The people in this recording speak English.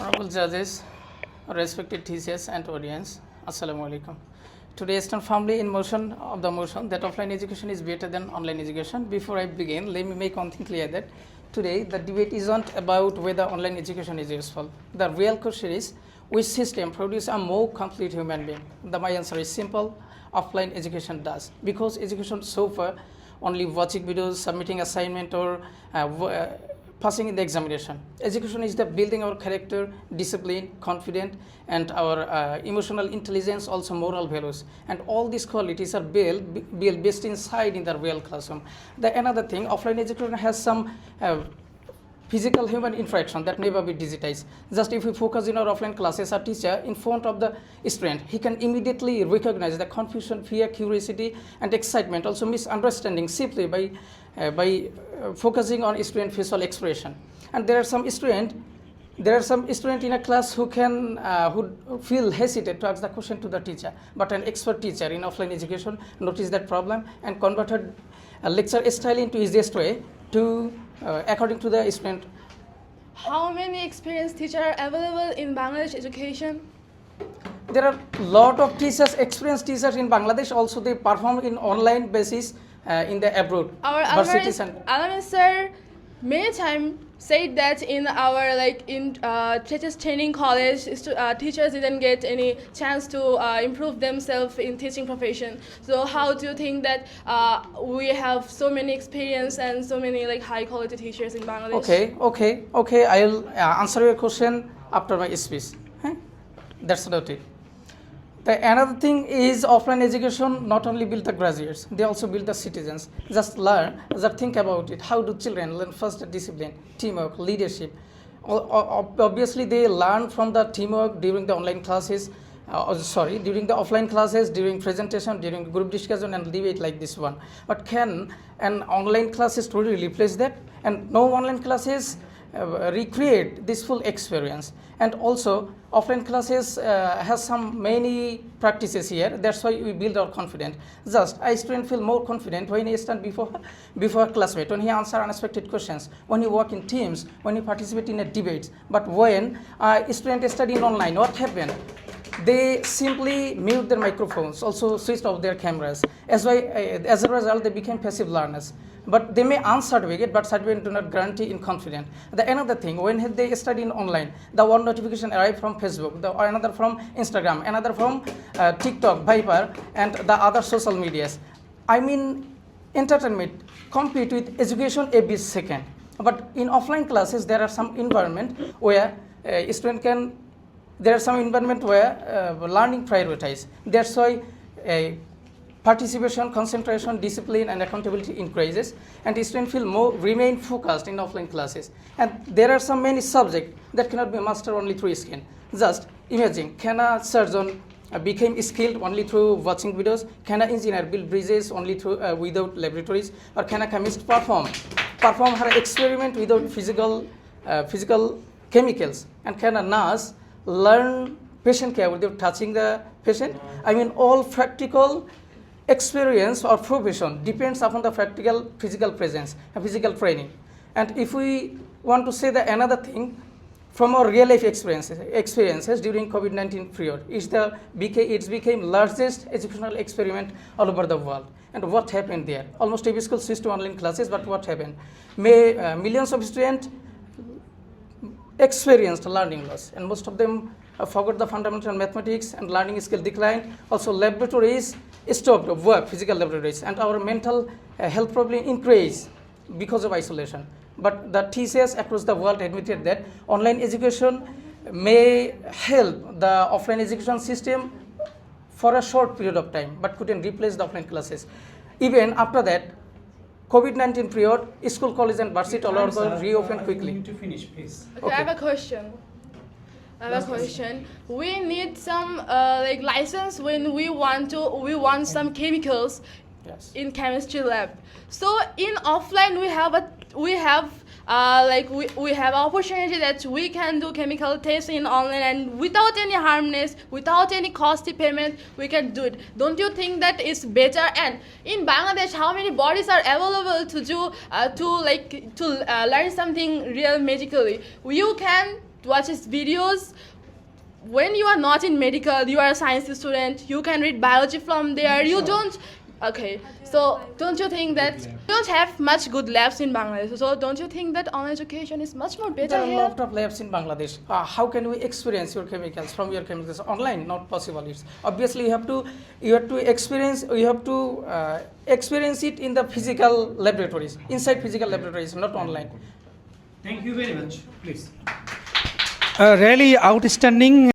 Honorable judges, respected TCS and audience, Assalamu alaikum. Today I stand firmly in motion of the motion that offline education is better than online education. Before I begin, let me make one thing clear that today the debate isn't about whether online education is useful. The real question is which system produces a more complete human being. My answer is simple: offline education does, because education so far only watching videos, submitting assignment, or passing in the examination. Education is the building our character, discipline, confidence, and our emotional intelligence, also moral values. And all these qualities are built based inside in the real classroom. The another thing, offline education has some physical human interaction that never be digitized. Just if we focus in our offline classes, our teacher in front of the student, he can immediately recognize the confusion, fear, curiosity, and excitement, also misunderstanding, simply by focusing on student facial expression. And there are some student in a class who can who feel hesitant to ask the question to the teacher, but an expert teacher in offline education noticed that problem and converted a lecture style into easiest way to according to the student. How many experienced teachers are available in Bangladesh education? There are a lot of teachers, experienced teachers in Bangladesh. Also, they perform in online basis in the abroad. Our Alamin sir many times said that in our teachers training college, teachers didn't get any chance to improve themselves in teaching profession. So how do you think that we have so many experience and so many high quality teachers in Bangladesh? Okay. I'll answer your question after my speech. That's not it. The another thing is offline education not only build the graduates, they also build the citizens. Just think about it. How do children learn first discipline, teamwork, leadership? Obviously, they learn from the teamwork during the online classes, during the offline classes, during presentation, during group discussion and debate like this one. But can an online classes truly replace that? And no online classes recreate this full experience. And also offline classes has some many practices here. That's why we build our confidence. Just a student feel more confident when he stand before a classmate, when he answer unexpected questions, when he work in teams, when he participate in a debate. But when a student study online, what happened? They simply mute their microphones, also switched off their cameras. As a result, they became passive learners. But they may earn certificate, but certificate do not guarantee in confidence. The another thing, when they study in online, the one notification arrive from Facebook, another from Instagram, another from TikTok, Viber, and the other social medias. I mean, entertainment compete with education every second. But in offline classes, there are some environment where learning prioritize. That's why participation, concentration, discipline, and accountability increases, and students remain focused in offline classes. And there are some many subjects that cannot be mastered only through skin. Just imagine, can a surgeon become skilled only through watching videos? Can an engineer build bridges only through without laboratories? Or can a chemist perform her experiment without physical chemicals? And can a nurse learn patient care without touching the patient? I mean, all practical experience or profession depends upon the practical physical presence and physical training. And if we want to say the another thing, from our real life experiences during COVID-19 period, it became largest educational experiment all over the world. And what happened there? Almost every school switched to online classes, but what happened? Millions of students experienced learning loss, and most of them forgot the fundamental mathematics, and learning skill declined. Also, laboratories stopped work, physical laboratories, and our mental health problem increased because of isolation. But the TCS across the world admitted that online education may help the offline education system for a short period of time, but couldn't replace the offline classes. Even after that, COVID-19 period, school, college, and varsity all over reopened quickly. You need to finish, please. Okay. I have a question. We need some license when we want some chemicals. Yes. In chemistry lab. So in offline we have opportunity that we can do chemical tests in online, and without any harmness, without any costly payment, we can do it. Don't you think that is better? And in Bangladesh, how many bodies are available to do learn something real magically? You can watches videos. When you are not in medical, you are a science student, you can read biology from there. You don't. Okay, so don't you think that we don't have much good labs in Bangladesh? So don't you think that online education is much more better There are a here? lot of labs in Bangladesh. How can we experience your chemicals from your chemicals online? Not possible. It's obviously you have to experience it in the physical laboratories, inside physical laboratories, not online. Thank you very much. Please. Really outstanding.